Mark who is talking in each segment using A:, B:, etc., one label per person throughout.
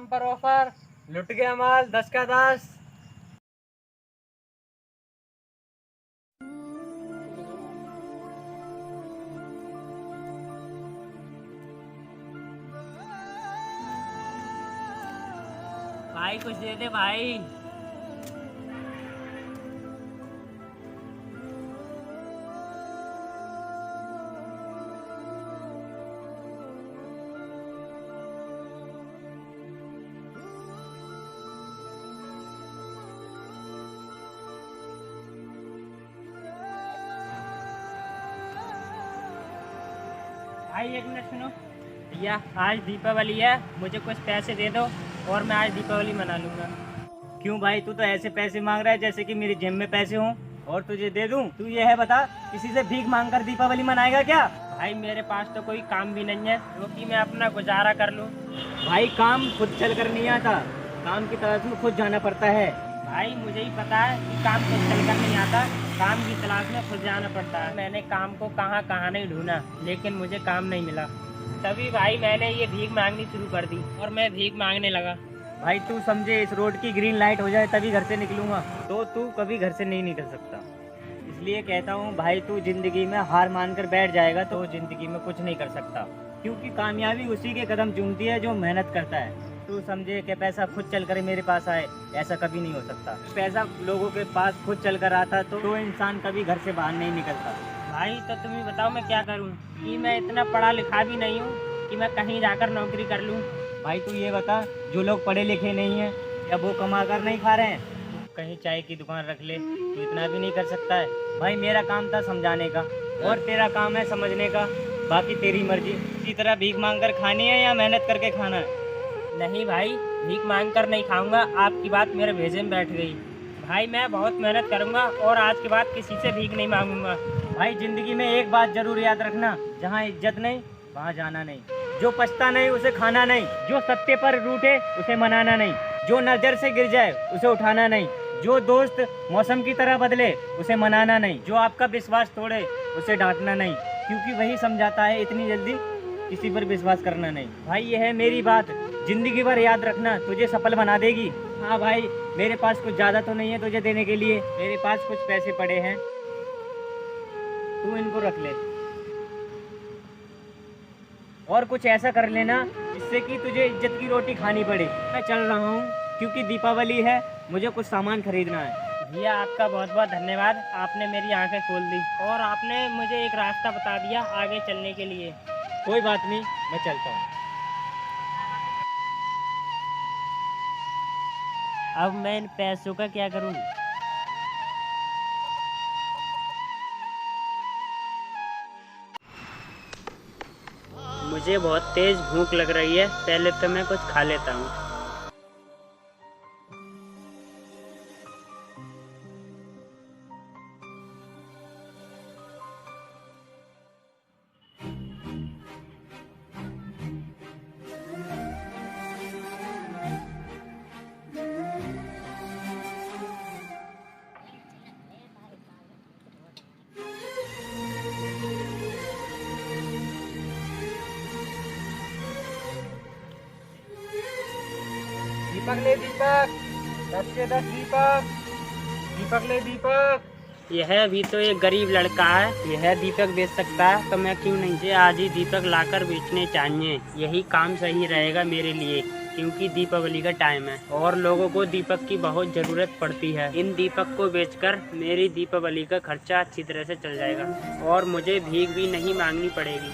A: Bumper offer, लुट गया माल 10 का 10।
B: भाई कुछ दे दे भाई। भाई एक मिनट सुनो भैया, आज दीपावली है, मुझे कुछ पैसे दे दो और मैं आज दीपावली मना लूंगा।
C: क्यों भाई, तू तो ऐसे पैसे मांग रहा है जैसे कि मेरी जेब में पैसे हों और तुझे दे दूं। तू ये है बता, किसी से भीख मांग कर दीपावली मनाएगा क्या?
B: भाई मेरे पास तो कोई काम भी नहीं है जो कि मैं अपना गुजारा कर लूं।
C: भाई काम खुद चल कर नहीं आता, काम की तलाश में खुद जाना पड़ता है।
B: भाई मुझे ही पता है कि काम खुद चल कर नहीं आता, काम की तलाश में खुद जाना पड़ता है। मैंने काम को कहाँ कहाँ नहीं ढूंढा, लेकिन मुझे काम नहीं मिला। तभी भाई मैंने ये भीख मांगनी शुरू कर दी और मैं भीख मांगने लगा।
C: भाई तू समझे, इस रोड की ग्रीन लाइट हो जाए तभी घर से निकलूंगा, तो तू कभी घर से नहीं निकल सकता। इसलिए कहता हूँ भाई, तू जिंदगी में हार मानकर बैठ जाएगा तो जिंदगी में कुछ नहीं कर सकता, क्योंकि कामयाबी उसी के कदम चूमती है जो मेहनत करता है। तू समझे कि पैसा खुद चल कर मेरे पास आए, ऐसा कभी नहीं हो सकता। पैसा लोगों के पास खुद चल कर आता तो इंसान कभी घर से बाहर नहीं निकलता।
B: भाई तो तुम ही बताओ मैं क्या करूं कि मैं इतना पढ़ा लिखा भी नहीं हूं कि मैं कहीं जाकर नौकरी कर लूं।
C: भाई तू ये बता, जो लोग पढ़े लिखे नहीं हैं या वो कमा कर नहीं खा रहे हैं, तू कहीं चाय की दुकान रख ले, तू इतना भी नहीं कर सकता है। भाई मेरा काम था समझाने का और तेरा काम है समझने का, बाकी तेरी मर्जी। इसी तरह भीख मांग कर खानी है या मेहनत करके खाना है?
B: नहीं भाई, भीख मांग कर नहीं खाऊंगा, आपकी बात मेरे भेजे में बैठ गई। भाई मैं बहुत मेहनत करूंगा और आज के बाद किसी से भीख नहीं मांगूंगा।
C: भाई जिंदगी में एक बात जरूर याद रखना, जहाँ इज्जत नहीं वहाँ जाना नहीं, जो पछता नहीं उसे खाना नहीं, जो सत्य पर रूठे उसे मनाना नहीं, जो नजर से गिर जाए उसे उठाना नहीं, जो दोस्त मौसम की तरह बदले उसे मनाना नहीं, जो आपका विश्वास तोड़े उसे डांटना नहीं, क्योंकि वही समझाता है इतनी जल्दी किसी पर विश्वास करना नहीं। भाई ये है मेरी बात, जिंदगी भर याद रखना, तुझे सफल बना देगी। हाँ भाई, मेरे पास कुछ ज़्यादा तो नहीं है तुझे देने के लिए, मेरे पास कुछ पैसे पड़े हैं, तू इनको रख ले और कुछ ऐसा कर लेना जिससे कि तुझे इज्जत की रोटी खानी पड़े। मैं चल रहा हूँ क्योंकि दीपावली है, मुझे कुछ सामान खरीदना है।
B: भैया आपका बहुत बहुत धन्यवाद, आपने मेरी आंखें खोल दी और आपने मुझे एक रास्ता बता दिया आगे चलने के लिए।
C: कोई बात नहीं, मैं चलता हूँ।
B: अब मैं इन पैसों का क्या करूँ? मुझे बहुत तेज भूख लग रही है, पहले तो मैं कुछ खा लेता हूँ।
A: दीपक ले दीपक, 10 के 10 दीपक, दीपक ले दीपक।
B: यह अभी तो एक गरीब लड़का है, यह दीपक बेच सकता है तो मैं क्यों नहीं। मुझे आज ही दीपक लाकर बेचने चाहिए, यही काम सही रहेगा मेरे लिए, क्योंकि दीपावली का टाइम है और लोगों को दीपक की बहुत ज़रूरत पड़ती है। इन दीपक को बेचकर मेरी दीपावली का खर्चा अच्छी तरह से चल जाएगा और मुझे भीख भी नहीं मांगनी पड़ेगी।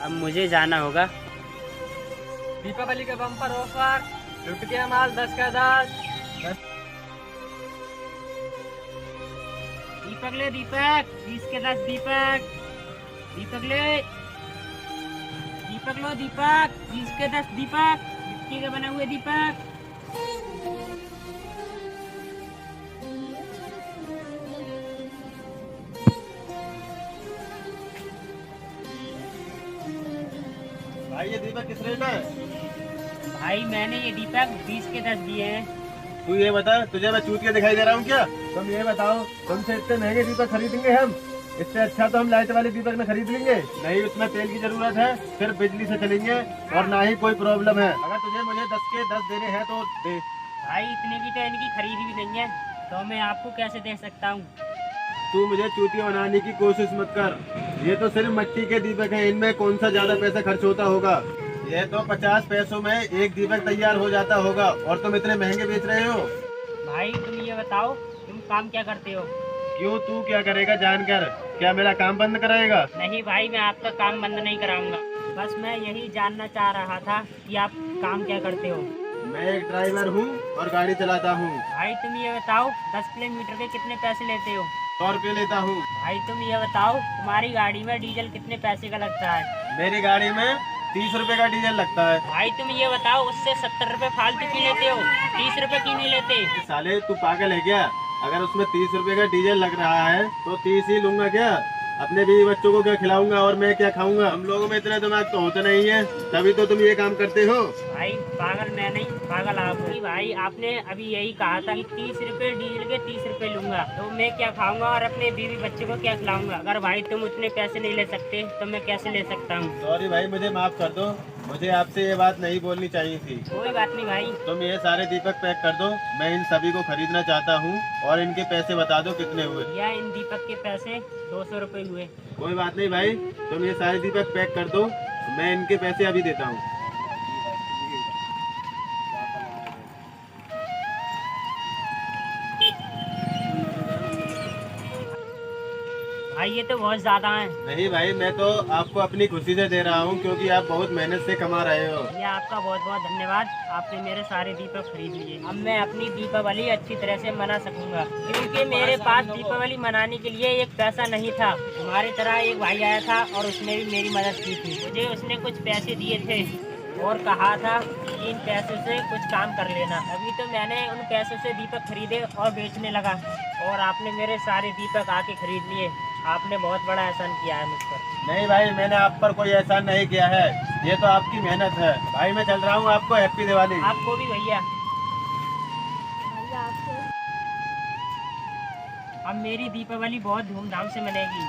B: अब मुझे जाना होगा।
A: दीपावली का बम्पर ऑफर, लुट गया माल 10 का 10।
B: दीपक ले दीपक, 20 के 10 दीपक, दीपक ले दीपक लो दीपक, 20 के 10 दीपक, मिट्टी के बने हुए दीपक।
D: भाई ये दीपक किस रेट है?
B: भाई मैंने ये दीपक 20 के 10 दिए हैं।
D: तू ये बता, तुझे मैं चूतिया दिखाई दे रहा हूँ क्या? तुम ये बताओ, तुमसे इतने महंगे दीपक खरीदेंगे हम? इससे अच्छा तो हम लाइट वाले दीपक में खरीद लेंगे। नहीं उसमें तेल की जरूरत है, सिर्फ बिजली से चलेंगे और ना ही कोई प्रॉब्लम है। अगर तुझे मुझे 10 के 10 देने हैं तो दे।
B: भाई इतने की तो इनकी खरीदी भी नहीं है, तो मैं आपको कैसे दे सकता हूँ।
D: तू मुझे चूतिया बनाने की कोशिश मत कर। ये तो सिर्फ मिट्टी के दीपक हैं, इनमें कौन सा ज्यादा पैसा खर्च होता होगा। ये तो 50 पैसों में एक दीपक तैयार हो जाता होगा और तुम इतने महंगे बेच रहे हो।
B: भाई तुम ये बताओ, तुम काम क्या करते हो।
D: क्यों, तू क्या करेगा जानकर? क्या मेरा काम बंद कराएगा?
B: नहीं भाई, मैं आपका काम बंद नहीं कराऊंगा, बस मैं यही जानना चाह रहा था कि आप काम क्या करते हो।
D: मैं एक ड्राइवर हूँ और गाड़ी चलाता हूँ।
B: भाई तुम ये बताओ, 10 किलोमीटर के कितने पैसे लेते हो।
D: 100 रुपये लेता हूँ।
B: भाई तुम ये बताओ, तुम्हारी गाड़ी में डीजल कितने पैसे का लगता है।
D: मेरी गाड़ी में 30 रुपए का डीजल लगता है।
B: भाई तुम ये बताओ, उससे 70 रुपए फालतू क्यों लेते हो, 30 रुपए क्यों नहीं लेते।
D: साले तू पागल है क्या? अगर उसमें 30 रुपए का डीजल लग रहा है तो 30 ही लूंगा क्या? अपने बीवी बच्चों को क्या खिलाऊंगा और मैं क्या खाऊंगा? हम लोगों में इतना दिमाग तो होता नहीं है, तभी तो तुम ये काम करते हो।
B: भाई पागल मैं नहीं, पागल आप हो। भाई आपने अभी यही कहा था कि 30 रुपए डीजल के 30 रुपए लूंगा, तो मैं क्या खाऊंगा और अपने बीवी बच्चे को क्या खिलाऊंगा। अगर भाई तुम उतने पैसे नहीं ले सकते तो मैं कैसे ले सकता हूँ।
D: सॉरी भाई, मुझे माफ कर दो, मुझे आपसे ये बात नहीं बोलनी चाहिए थी।
B: कोई बात नहीं भाई।
D: तुम ये सारे दीपक पैक कर दो, मैं इन सभी को खरीदना चाहता हूँ और इनके पैसे बता दो कितने हुए।
B: या इन दीपक के पैसे 200 रुपए हुए।
D: कोई बात नहीं भाई, तुम ये सारे दीपक पैक कर दो, मैं इनके पैसे अभी देता हूँ।
B: भाई ये तो बहुत ज्यादा है।
D: नहीं भाई, मैं तो आपको अपनी खुशी से दे रहा हूँ क्योंकि आप बहुत मेहनत से कमा रहे हो।
B: ये आपका बहुत बहुत धन्यवाद, आपने मेरे सारे दीपक खरीद लिए। अब मैं अपनी दीपावली अच्छी तरह से मना सकूंगा, क्योंकि मेरे पास दीपावली मनाने के लिए एक पैसा नहीं था। तुम्हारी तरह एक भाई आया था और उसने भी मेरी मदद की थी। मुझे उसने कुछ पैसे दिए थे और कहा था कि इन पैसों से कुछ काम कर लेना। अभी तो मैंने उन पैसों से दीपक खरीदे और बेचने लगा, और आपने मेरे सारे दीपक आके खरीद लिए। आपने बहुत बड़ा एहसान किया है मुझ पर। नहीं
D: भाई, मैंने आप पर कोई एहसान नहीं किया है, ये तो आपकी मेहनत है। भाई मैं चल रहा हूँ, आपको हैप्पी दिवाली।
B: आपको भी भैया। अब मेरी दीपावली बहुत धूमधाम से मनेगी।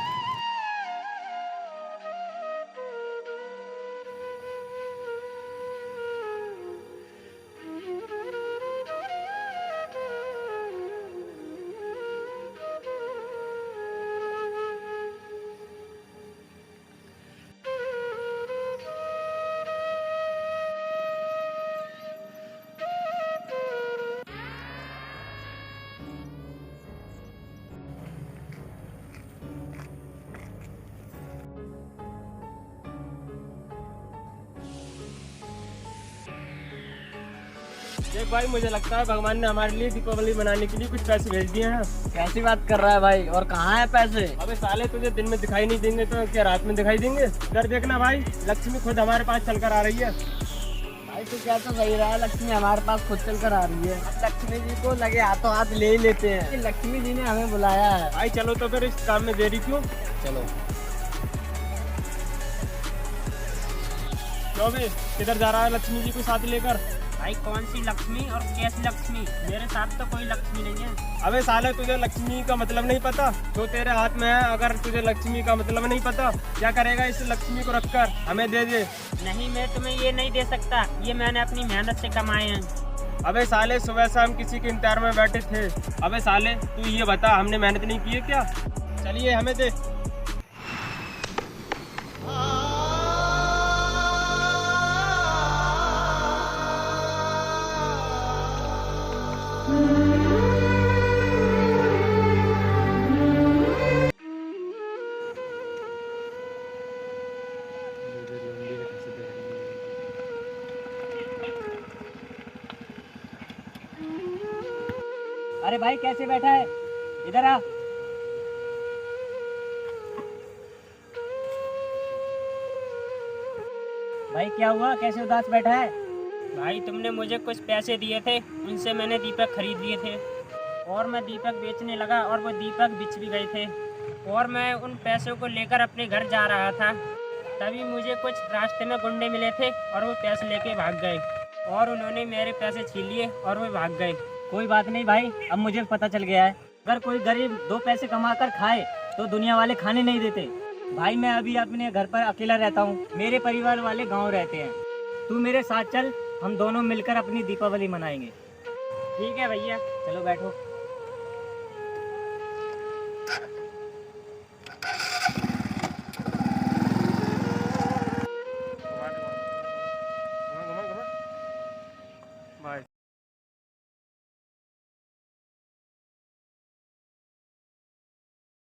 A: देख भाई, मुझे लगता है भगवान ने हमारे लिए दीपावली मनाने के लिए कुछ पैसे भेज दिए हैं।
C: कैसी बात कर रहा है भाई, और कहाँ है पैसे?
A: अबे साले, तुझे दिन में दिखाई नहीं देंगे तो क्या रात में दिखाई देंगे? इधर देखना भाई, लक्ष्मी खुद हमारे पास चल कर आ रही है।
C: भाई तू क्या तो सही रहा, लक्ष्मी हमारे पास खुद चल कर आ रही है। अब लक्ष्मी जी को लगे हाथों हाथ ले ही लेते हैं। लक्ष्मी जी ने हमें बुलाया है।
A: भाई चलो तो फिर इस काम में देरी क्यों?
C: चलो।
A: क्यों भी किधर जा रहा है लक्ष्मी जी को साथ लेकर?
B: भाई कौन सी लक्ष्मी और कैसी लक्ष्मी? मेरे साथ तो कोई लक्ष्मी नहीं है।
A: अबे साले, तुझे लक्ष्मी का मतलब नहीं पता? तो तेरे हाथ में है, अगर तुझे लक्ष्मी का मतलब नहीं पता, क्या करेगा इस लक्ष्मी को रखकर? हमें दे दे।
B: नहीं, मैं तुम्हें ये नहीं दे सकता, ये मैंने अपनी मेहनत से कमाए हैं।
A: अबे साले, सुबह से हम किसी के इंतजार में बैठे थे। अबे साले, तू ये बता, हमने मेहनत नहीं की है क्या? चलिए हमें दे।
C: अरे भाई कैसे बैठा है, इधर आ। भाई क्या हुआ, कैसे उदास बैठा है?
B: भाई तुमने मुझे कुछ पैसे दिए थे, उनसे मैंने दीपक खरीद लिए थे, और मैं दीपक बेचने लगा और वो दीपक बिछ भी गए थे, और मैं उन पैसों को लेकर अपने घर जा रहा था। तभी मुझे कुछ रास्ते में गुंडे मिले थे और वो पैसे लेके भाग गए, और उन्होंने मेरे पैसे छीन लिए और वो भाग गए।
C: कोई बात नहीं भाई, अब मुझे पता चल गया है, अगर कोई गरीब 2 पैसे कमा कर खाए तो दुनिया वाले खाने नहीं देते। भाई मैं अभी अपने घर पर अकेला रहता हूँ, मेरे परिवार वाले गांव रहते हैं। तू मेरे साथ चल, हम दोनों मिलकर अपनी दीपावली मनाएंगे।
B: ठीक है भैया।
C: चलो बैठो।